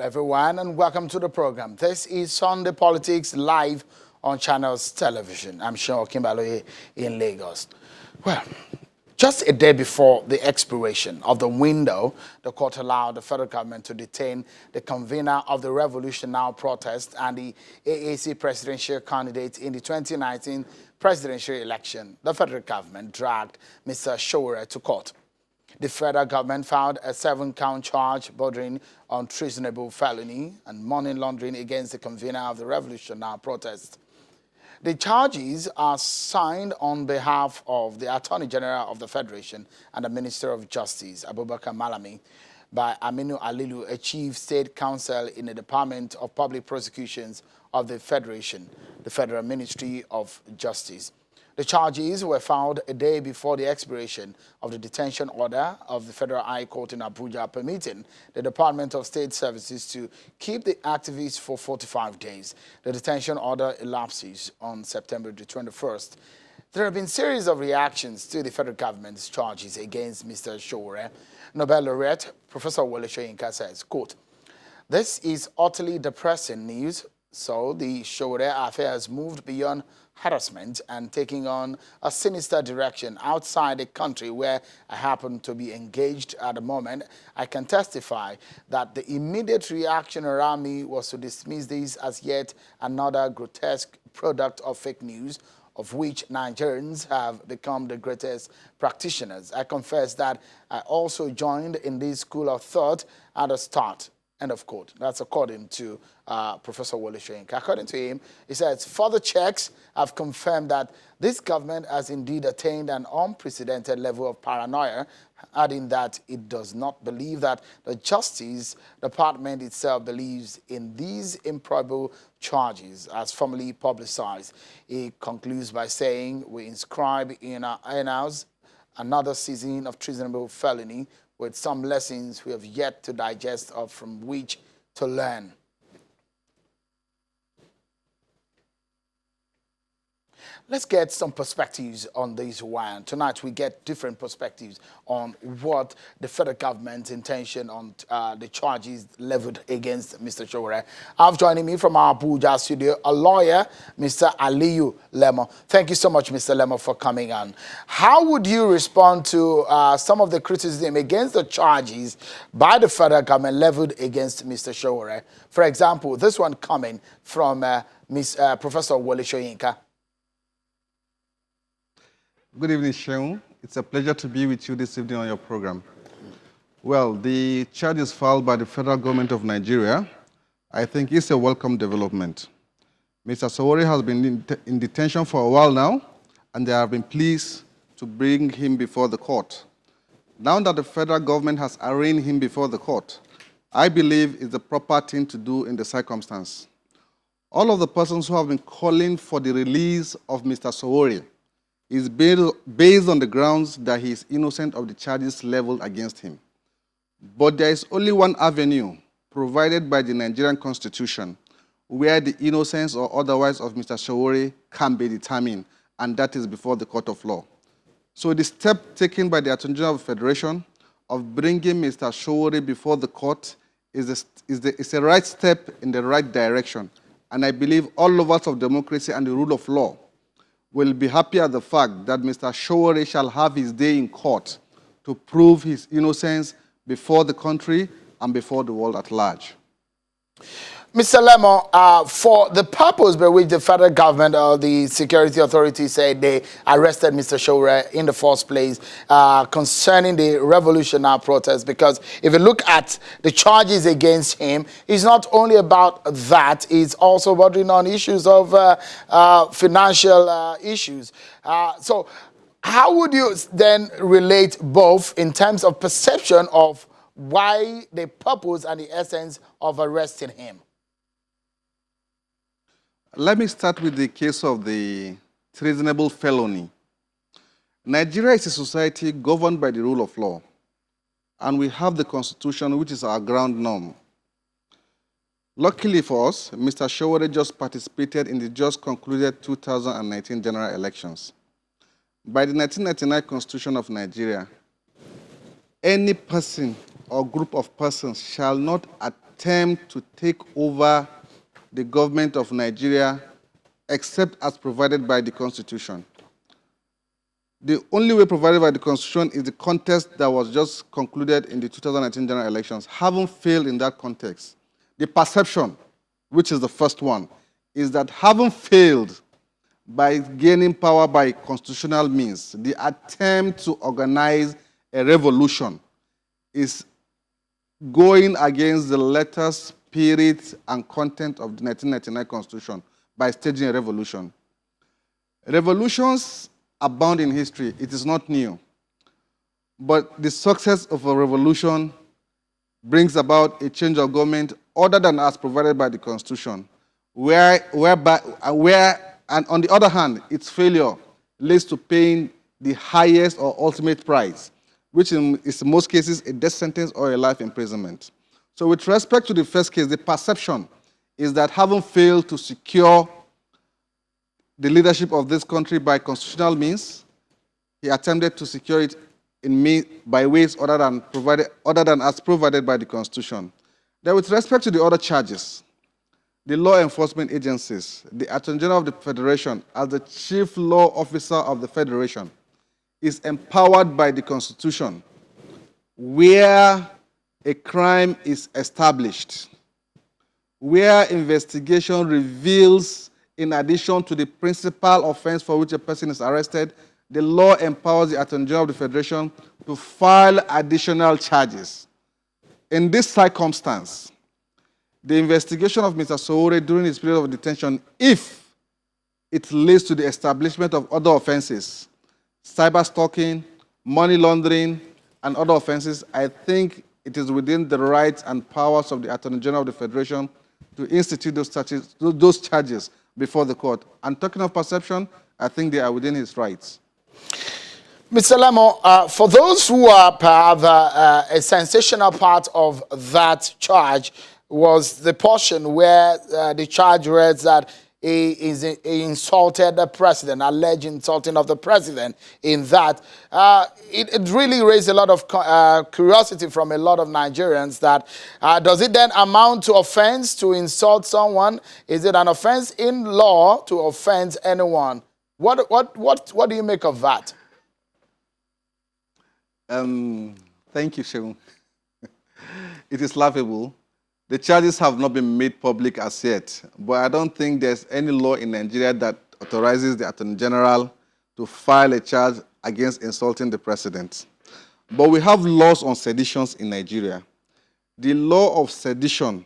everyone, and welcome to the program. This is Sunday Politics live on Channels Television. I'm Sean Kimbaloye in Lagos. Well, just a day before the expiration of the window, the court allowed the federal government to detain the convener of the Revolution Now protest and the AAC presidential candidate in the 2019 presidential election. The federal government dragged Mr. Sowore to court. The federal government filed a 7-count charge bordering on treasonable felony and money laundering against the convener of the Revolution Now protest. The charges are signed on behalf of the Attorney General of the Federation and the Minister of Justice, Abubakar Malami, by Aminu Alilu, a chief state counsel in the Department of Public Prosecutions of the Federation, the Federal Ministry of Justice. The charges were filed a day before the expiration of the detention order of the Federal High Court in Abuja, permitting the Department of State Services to keep the activists for 45 days. The detention order elapses on September the 21st. There have been a series of reactions to the federal government's charges against Mr. Sowore. Nobel laureate Professor Soyinka says, quote, "This is utterly depressing news. So the Sowore affair has moved beyond harassment and taking on a sinister direction outside the country where I happen to be engaged at the moment. I can testify that the immediate reaction around me was to dismiss this as yet another grotesque product of fake news, of which Nigerians have become the greatest practitioners. I confess that I also joined in this school of thought at the start." End of quote. That's according to Professor Soyinka. According to him, he says, further checks have confirmed that this government has indeed attained an unprecedented level of paranoia, adding that it does not believe that the Justice Department itself believes in these improbable charges as formally publicized. He concludes by saying, "We inscribe in our annals another season of treasonable felony with some lessons we have yet to digest or from which to learn." Let's get some perspectives on this one. Tonight we get different perspectives on what the federal government's intention on the charges leveled against Mr. Sowore. I've joining me from our Abuja studio, a lawyer, Mr. Lemu. Thank you so much, Mr. Lemu, for coming on. How would you respond to some of the criticism against the charges by the federal government leveled against Mr. Sowore? For example, this one coming from Professor Soyinka. Good evening, Seun. It's a pleasure to be with you this evening on your program. Well, the charges filed by the federal government of Nigeria, I think, is a welcome development. Mr. Sowore has been in detention for a while now, and they have been pleased to bring him before the court. Now that the federal government has arraigned him before the court, I believe it's the proper thing to do in the circumstance. All of the persons who have been calling for the release of Mr. Sowore is based on the grounds that he is innocent of the charges leveled against him. But there is only one avenue provided by the Nigerian Constitution where the innocence or otherwise of Mr. Sowore can be determined, and that is before the court of law. So the step taken by the Attorney General of the Federation of bringing Mr. Sowore before the court is a right step in the right direction. And I believe all lovers of democracy and the rule of law will be happy at the fact that Mr. Sowore shall have his day in court to prove his innocence before the country and before the world at large. Mr. Lemu, for the purpose by which the federal government or the security authorities said they arrested Mr. Sowore in the first place concerning the Revolution Now protest, because if you look at the charges against him, it's not only about that, it's also bordering on issues of financial issues. So how would you then relate both in terms of perception of why the purpose and the essence of arresting him? Let me start with the case of the treasonable felony. Nigeria is a society governed by the rule of law, and we have the Constitution, which is our ground norm. Luckily for us, Mr. Sowore just participated in the just concluded 2019 general elections. By the 1999 Constitution of Nigeria, any person or group of persons shall not attempt to take over the government of Nigeria except as provided by the Constitution. The only way provided by the Constitution is the contest that was just concluded in the 2019 general elections. Having failed in that context, the perception, which is the first one, is that having failed by gaining power by constitutional means, the attempt to organize a revolution is going against the letter, spirit, and content of the 1999 Constitution by staging a revolution. Revolutions abound in history. It is not new. But the success of a revolution brings about a change of government other than as provided by the Constitution, and on the other hand, its failure leads to paying the highest or ultimate price, which is in most cases a death sentence or a life imprisonment. So with respect to the first case, the perception is that having failed to secure the leadership of this country by constitutional means, he attempted to secure it by ways other than as provided by the Constitution. Then with respect to the other charges, the law enforcement agencies, the Attorney General of the Federation, as the chief law officer of the Federation, is empowered by the Constitution where a crime is established, where investigation reveals, in addition to the principal offense for which a person is arrested, the law empowers the Attorney General of the Federation to file additional charges. In this circumstance, the investigation of Mr. Sowore during his period of detention, if it leads to the establishment of other offenses, cyber stalking, money laundering, and other offenses, I think it is within the rights and powers of the Attorney General of the Federation to institute those charges before the court. And talking of perception, I think they are within his rights. Mr. Lemu, for those who are perhaps a sensational part of that charge was the portion where the charge reads that he insulted the president, alleged insulting of the president. In that, it really raised a lot of curiosity from a lot of Nigerians that does it then amount to offense to insult someone? Is it an offense in law to offend anyone? What do you make of that? Thank you, Sheung. It is laughable. The charges have not been made public as yet, but I don't think there's any law in Nigeria that authorizes the Attorney General to file a charge against insulting the president. But we have laws on seditions in Nigeria. The law of sedition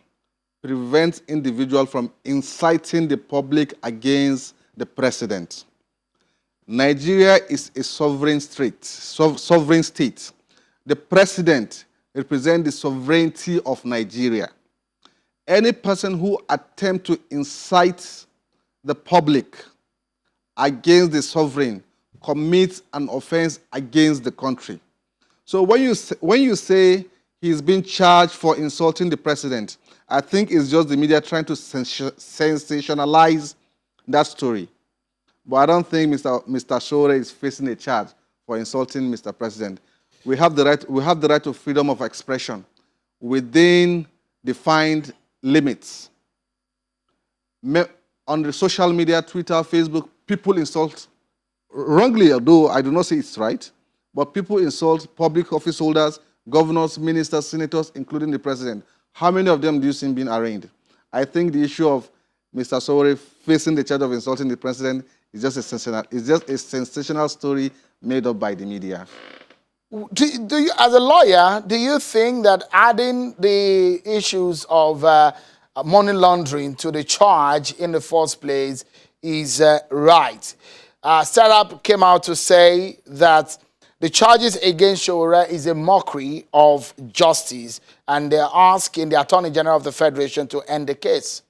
prevents individuals from inciting the public against the president. Nigeria is a sovereign state. The president represents the sovereignty of Nigeria. Any person who attempts to incite the public against the sovereign commits an offense against the country. So when you say he's been charged for insulting the president, I think it's just the media trying to sensationalize that story. But I don't think Mr. Sowore is facing a charge for insulting Mr. President. We have the right to freedom of expression within defined limits. On the social media, Twitter, Facebook, people insult, wrongly, although I do not say it's right, but people insult public office holders, governors, ministers, senators, including the president. How many of them do you see being arraigned? I think the issue of Mr. Sowore facing the charge of insulting the president is just a sensational story made up by the media. Do you, as a lawyer, do you think that adding the issues of money laundering to the charge in the first place is right? Startup came out to say that the charges against Sowore is a mockery of justice, and they're asking the Attorney General of the Federation to end the case.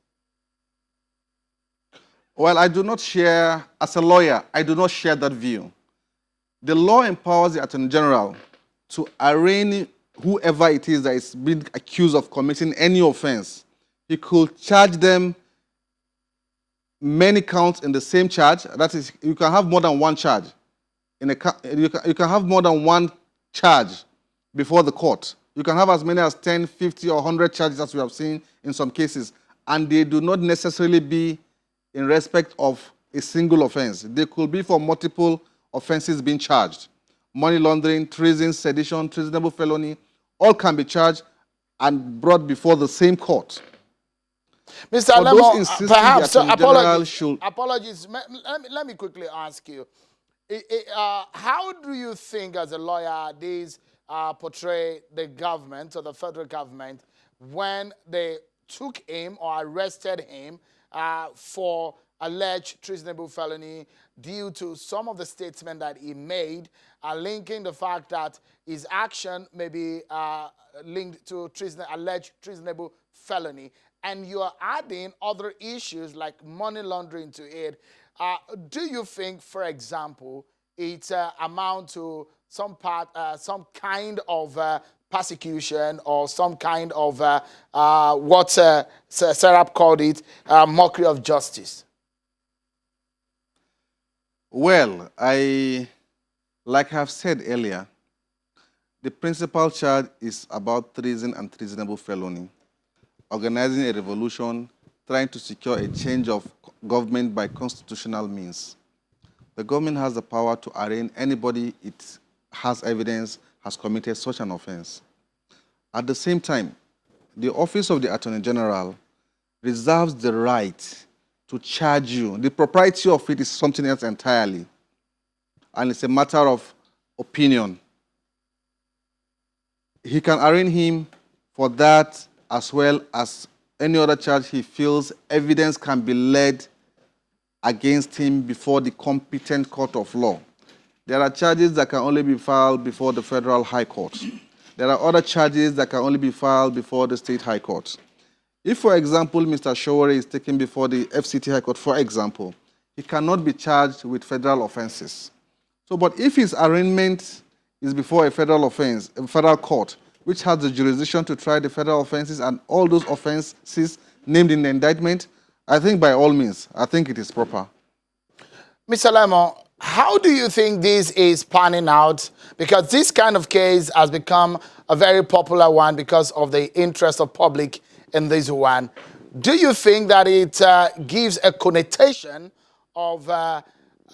Well, I do not share, as a lawyer, I do not share that view. The law empowers the Attorney General to arraign whoever it is that is being accused of committing any offense. He could charge them many counts in the same charge. That is, you can have more than one charge. You can have more than one charge before the court You can have as many as 10, 50, or 100 charges as we have seen in some cases, and they do not necessarily be in respect of a single offense. They could be for multiple offenses being charged. Money laundering, treason, sedition, treasonable felony, all can be charged and brought before the same court. Mr. For Lemu, those insisting perhaps, the Attorney General apologies. Let me quickly ask you, how do you think, as a lawyer, these portray the government or the federal government when they took him or arrested him for alleged treasonable felony due to some of the statements that he made, linking the fact that his action may be linked to alleged treasonable felony, and you're adding other issues like money laundering to it. Do you think, for example, it amounts to some kind of persecution or some kind of what Serap called it, mockery of justice? Well, like I've said earlier, the principal charge is about treason and treasonable felony, organizing a revolution, trying to secure a change of government by constitutional means. The government has the power to arraign anybody it has evidence has committed such an offense. At the same time, the Office of the Attorney General reserves the right to charge you. The propriety of it is something else entirely, and it's a matter of opinion. He can arraign him for that as well as any other charge he feels evidence can be led against him before the competent court of law. There are charges that can only be filed before the Federal High Court. There are other charges that can only be filed before the State High Court. If, for example, Mr. Sowore is taken before the FCT High Court, for example, he cannot be charged with federal offenses. So, but if his arraignment is before a federal offense, a federal court, which has the jurisdiction to try the federal offenses and all those offenses named in the indictment, I think by all means, I think it is proper. Mr. Lemu, how do you think this is panning out? Because this kind of case has become a very popular one because of the interest of public in this one. Do you think that it gives a connotation of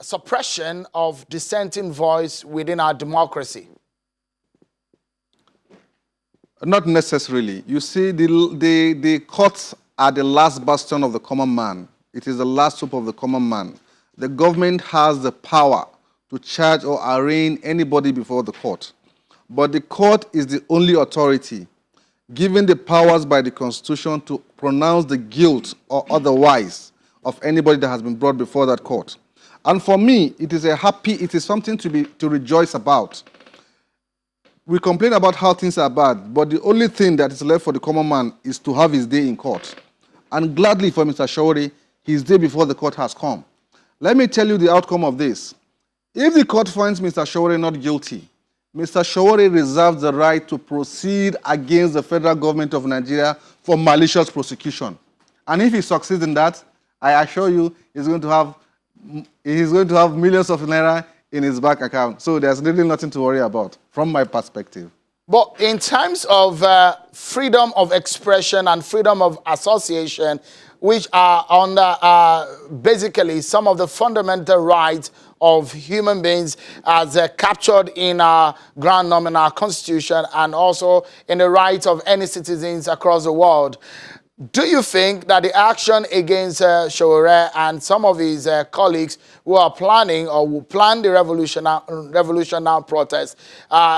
suppression of dissenting voice within our democracy? Not necessarily. You see, the courts are the last bastion of the common man. It is the last hope of the common man. The government has the power to charge or arraign anybody before the court. But the court is the only authority given the powers by the Constitution to pronounce the guilt or otherwise of anybody that has been brought before that court. And for me, it is something to rejoice about. We complain about how things are bad, but the only thing that is left for the common man is to have his day in court. And gladly for Mr. Sowore, his day before the court has come. Let me tell you the outcome of this. If the court finds Mr. Sowore not guilty, Mr. Sowore reserves the right to proceed against the federal government of Nigeria for malicious prosecution. And if he succeeds in that, I assure you he's going to have millions of naira in his bank account. So there's really nothing to worry about from my perspective. But in terms of freedom of expression and freedom of association, which are under basically some of the fundamental rights of human beings as captured in our ground norm in our constitution and also in the rights of any citizens across the world, do you think that the action against Sowore and some of his colleagues who are planning or will plan the revolutionary protest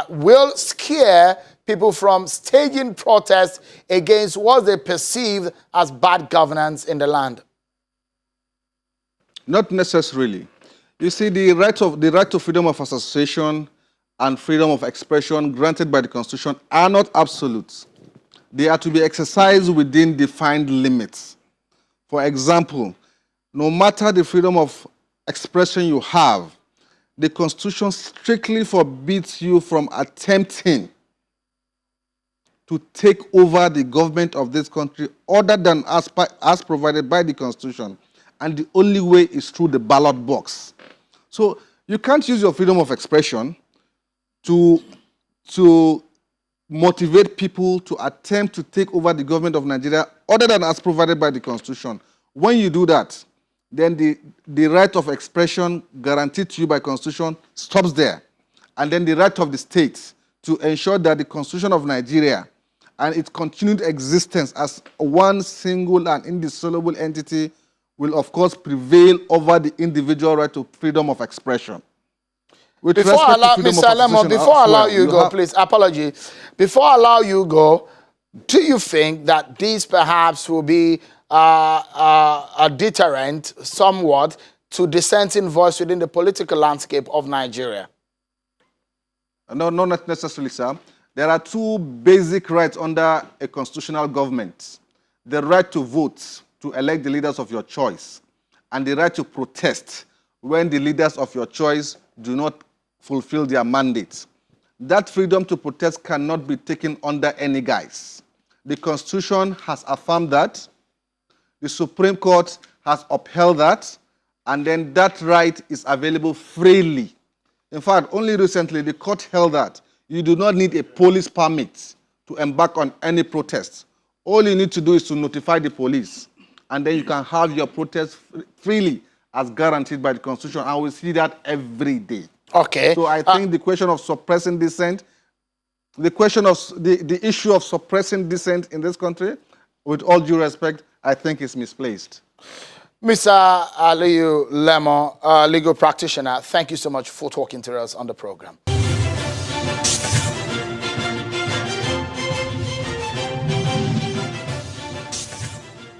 will scare people from staging protests against what they perceive as bad governance in the land? Not necessarily. You see, the right to freedom of association and freedom of expression granted by the Constitution are not absolute. They are to be exercised within defined limits. For example, no matter the freedom of expression you have, the Constitution strictly forbids you from attempting to take over the government of this country other than as provided by the Constitution. And the only way is through the ballot box. So you can't use your freedom of expression to motivate people to attempt to take over the government of Nigeria other than as provided by the Constitution. When you do that, then the right of expression guaranteed to you by Constitution stops there. And then the right of the state to ensure that the Constitution of Nigeria and its continued existence as one single and indissoluble entity will, of course, prevail over the individual right to freedom of expression. Before I allow, Mr. Lemu, before I allow you go, please, apology. Before I allow you go, do you think that these perhaps will be a deterrent somewhat to dissenting voice within the political landscape of Nigeria? No, not necessarily, sir. There are two basic rights under a constitutional government. The right to vote, to elect the leaders of your choice, and the right to protest when the leaders of your choice do not fulfill their mandate. That freedom to protest cannot be taken under any guise. The Constitution has affirmed that. The Supreme Court has upheld that. And then that right is available freely. In fact, only recently the court held that you do not need a police permit to embark on any protest. All you need to do is to notify the police. And then you can have your protest freely as guaranteed by the Constitution. And we see that every day. Okay. So I think the question of suppressing dissent, the question of the issue of suppressing dissent in this country, with all due respect, I think is misplaced. Mr. Aliyu Lemu, legal practitioner, thank you so much for talking to us on the program.